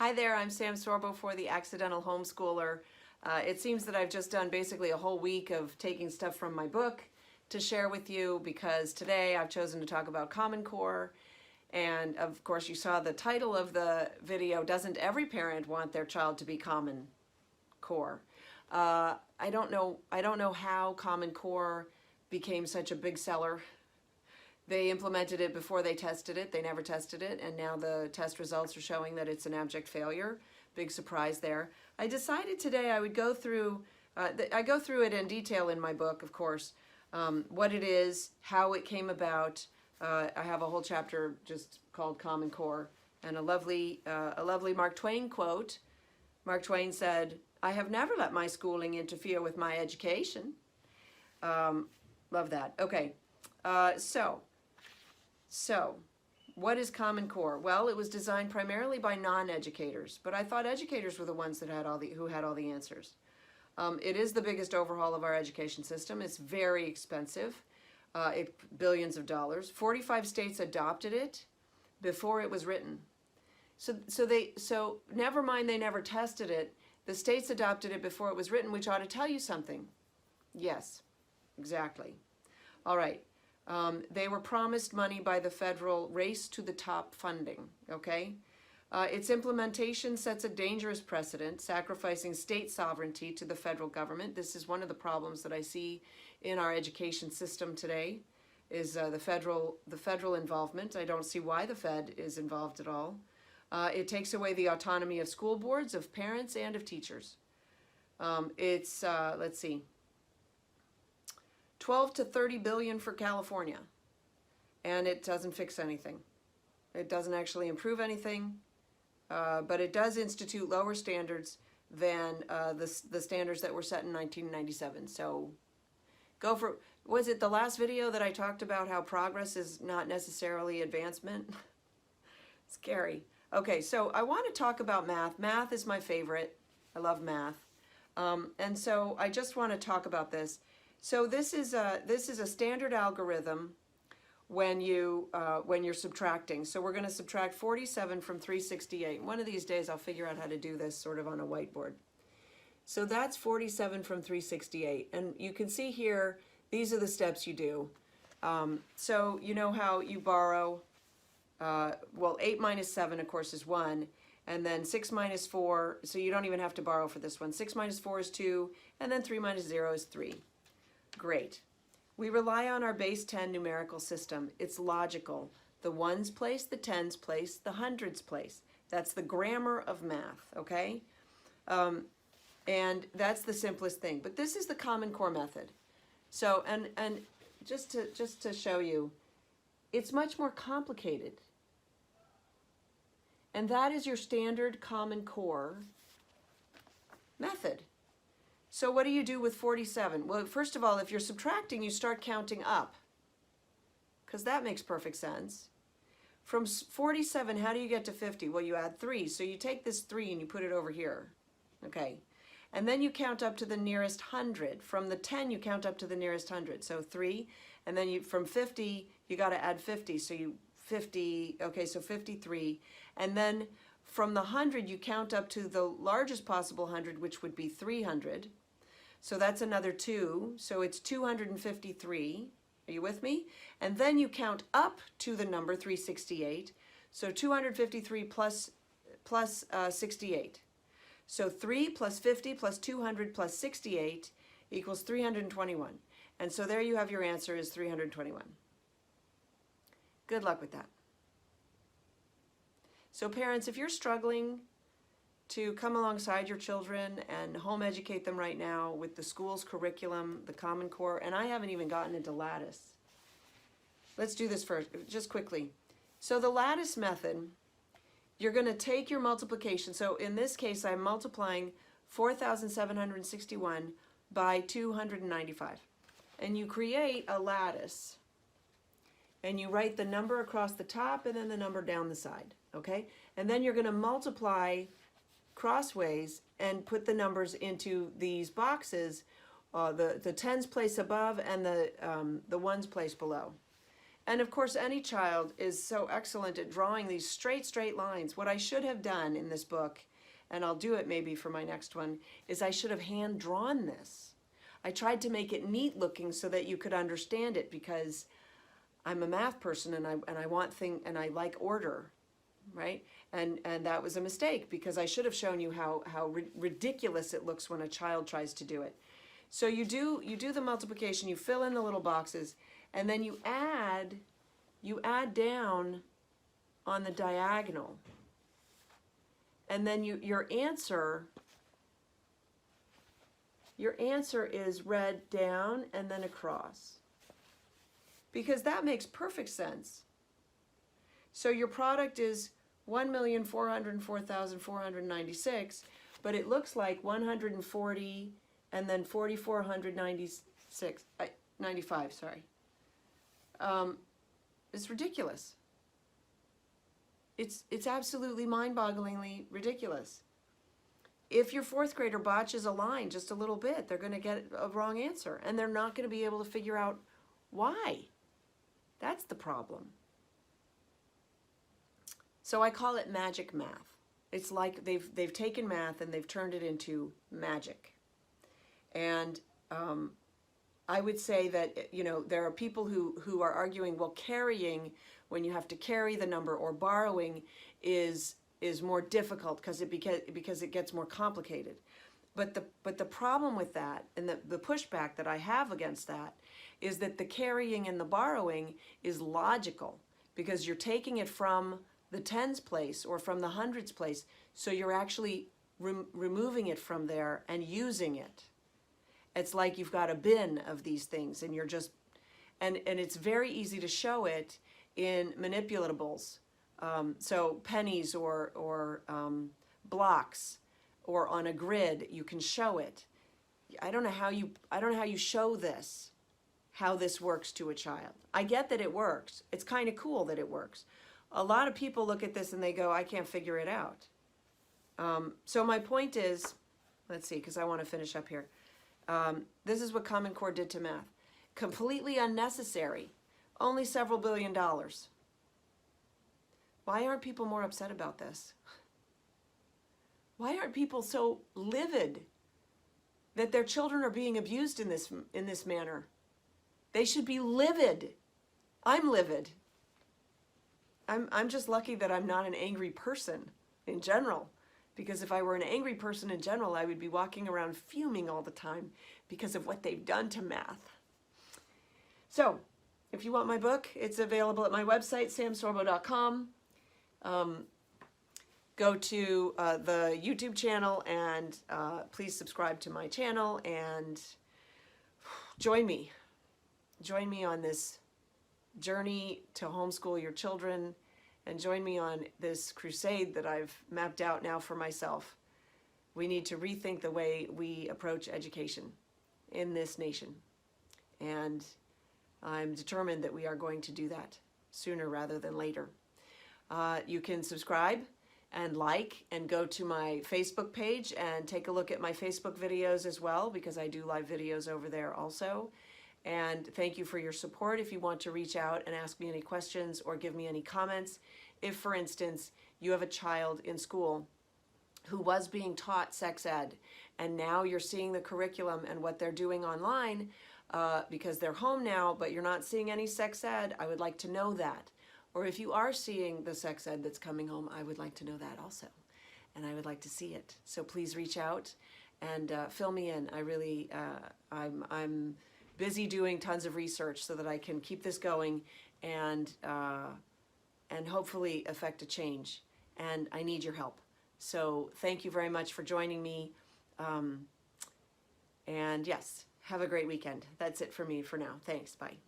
Hi there, I'm Sam Sorbo for The Accidental Homeschooler. It seems that I've just done basically a whole week of taking stuff from my book to share with you because today I've chosen to talk about Common Core. And of course you saw the title of the video, Doesn't Every Parent Want Their Child to be Common Core? I don't know how Common Core became such a big seller. They implemented it before they tested it. They never tested it, and now the test results are showing that it's an abject failure. Big surprise there. I decided today I would go through, I go through it in detail in my book, of course, what it is, how it came about. I have a whole chapter just called Common Core, and a lovely Mark Twain quote. Mark Twain said, "I have never let my schooling interfere with my education." Love that. Okay, So, what is Common Core? Well, it was designed primarily by non-educators, but I thought educators were the ones that had who had all the answers. It is the biggest overhaul of our education system. It's very expensive, billions of dollars. 45 states adopted it before it was written. So never mind they never tested it. The states adopted it before it was written, which ought to tell you something. Yes, exactly. All right. They were promised money by the federal Race to the Top funding, okay? Its implementation sets a dangerous precedent, sacrificing state sovereignty to the federal government. This is one of the problems that I see in our education system today, is the federal involvement. I don't see why the Fed is involved at all. It takes away the autonomy of school boards, of parents, and of teachers. Let's see, 12 to 30 billion for California, and it doesn't fix anything. It doesn't actually improve anything, but it does institute lower standards than the standards that were set in 1997. So go for, was it the last video that I talked about how progress is not necessarily advancement? Scary. Okay, so I want to talk about math. Math is my favorite. I love math. And so I just want to talk about this. So this is a standard algorithm when you're subtracting. So we're going to subtract 47 from 368. One of these days I'll figure out how to do this sort of on a whiteboard. So that's 47 from 368, and you can see here these are the steps you do. So you know how you borrow. Well, 8 minus 7 of course is 1, and then 6 minus 4. So you don't even have to borrow for this one. 6 minus 4 is 2, and then 3 minus 0 is 3. Great. We rely on our base 10 numerical system. It's logical. The ones place, the tens place, the hundreds place. That's the grammar of math, okay? And that's the simplest thing. But this is the Common Core method. So, and just to show you, it's much more complicated. And that is your standard Common Core method. So what do you do with 47? Well, first of all, if you're subtracting, you start counting up, because that makes perfect sense. From 47, how do you get to 50? Well, you add 3. So you take this 3 and you put it over here, okay? And then you count up to the nearest 100. From the 10, you count up to the nearest 100. So 3, and then from 50, you got to add 50. So 50, okay, so 53. And then from the 100, you count up to the largest possible 100, which would be 300. So that's another 2, so it's 253. Are you with me? And then you count up to the number 368. So 253 plus 68. So 3 plus 50 plus 200 plus 68 equals 321. And so there you have your answer is 321. Good luck with that. So parents, if you're struggling to come alongside your children and home educate them right now with the school's curriculum, the Common Core, and I haven't even gotten into lattice. Let's do this first, just quickly. So the lattice method, you're going to take your multiplication. So in this case, I'm multiplying 4,761 by 295. And you create a lattice. And you write the number across the top and then the number down the side, okay? And then you're going to multiply crossways and put the numbers into these boxes, the tens place above and the ones place below. And of course, any child is so excellent at drawing these straight lines. What I should have done in this book, and I'll do it maybe for my next one, is I should have hand drawn this. I tried to make it neat looking so that you could understand it, because I'm a math person and I want and I like order, right? And that was a mistake, because I should have shown you how ridiculous it looks when a child tries to do it. So you do the multiplication, you fill in the little boxes, and then you add down on the diagonal. And then your answer is read down and then across. Because that makes perfect sense. So your product is 1,404,496, but it looks like 140 and then 4,495, sorry. It's ridiculous. It's absolutely mind-bogglingly ridiculous. If your fourth grader botches a line just a little bit, they're going to get a wrong answer, and they're not going to be able to figure out why. That's the problem. So I call it magic math. It's like they've taken math and they've turned it into magic. And I would say that, you know, there are people who are arguing, well, carrying, when you have to carry the number, or borrowing is more difficult because it gets more complicated. But the problem with that, and the pushback that I have against that, is that the carrying and the borrowing is logical, because you're taking it from the tens place or from the hundreds place, so you're actually removing it from there and using it. It's like you've got a bin of these things, and you're just, and it's very easy to show it in manipulatables. So pennies or blocks, or on a grid, you can show it. I don't know how you show this, how this works to a child. I get that it works. It's kind of cool that it works. A lot of people look at this and they go, I can't figure it out. So my point is, let's see, because I want to finish up here. This is what Common Core did to math. Completely unnecessary. Only several $billion. Why aren't people more upset about this? Why aren't people so livid that their children are being abused in this manner? They should be livid. I'm livid. I'm just lucky that I'm not an angry person in general. Because if I were an angry person in general, I would be walking around fuming all the time because of what they've done to math. So, if you want my book, it's available at my website, samsorbo.com. Go to the YouTube channel and please subscribe to my channel and join me. Join me on this journey to homeschool your children, and join me on this crusade that I've mapped out now for myself. We need to rethink the way we approach education in this nation. And I'm determined that we are going to do that sooner rather than later. You can subscribe and like and go to my Facebook page and take a look at my Facebook videos as well, because I do live videos over there also. And thank you for your support. If you want to reach out and ask me any questions or give me any comments, if, for instance, you have a child in school who was being taught sex ed, and now you're seeing the curriculum and what they're doing online because they're home now, but you're not seeing any sex ed, I would like to know that. Or if you are seeing the sex ed that's coming home, I would like to know that also. And I would like to see it. So please reach out and fill me in. I really, I'm busy doing tons of research so that I can keep this going and hopefully affect a change. And I need your help. So thank you very much for joining me. And yes, have a great weekend. That's it for me for now. Thanks. Bye.